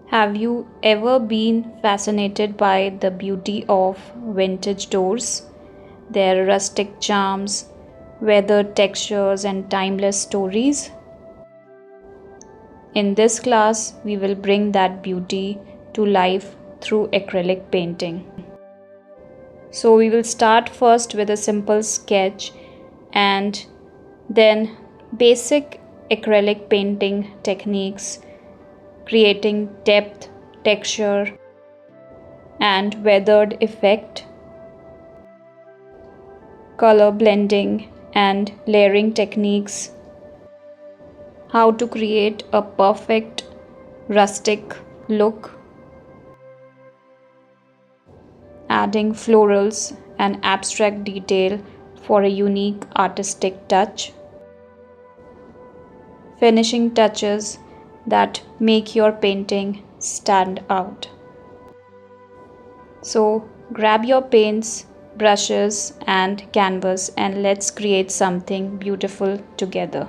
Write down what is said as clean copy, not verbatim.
Have you ever been fascinated by the beauty of vintage doors? Their rustic charms, weathered textures, and timeless stories? In this class, we will bring that beauty to life through acrylic painting. So, we will start first with a simple sketch and then basic acrylic painting techniques, creating depth, texture, and weathered effect, color blending, and layering techniques, how to create a perfect rustic look, adding florals and abstract detail for a unique artistic touch, finishing touches that make your painting stand out. So, grab your paints, brushes, and canvas, and let's create something beautiful together.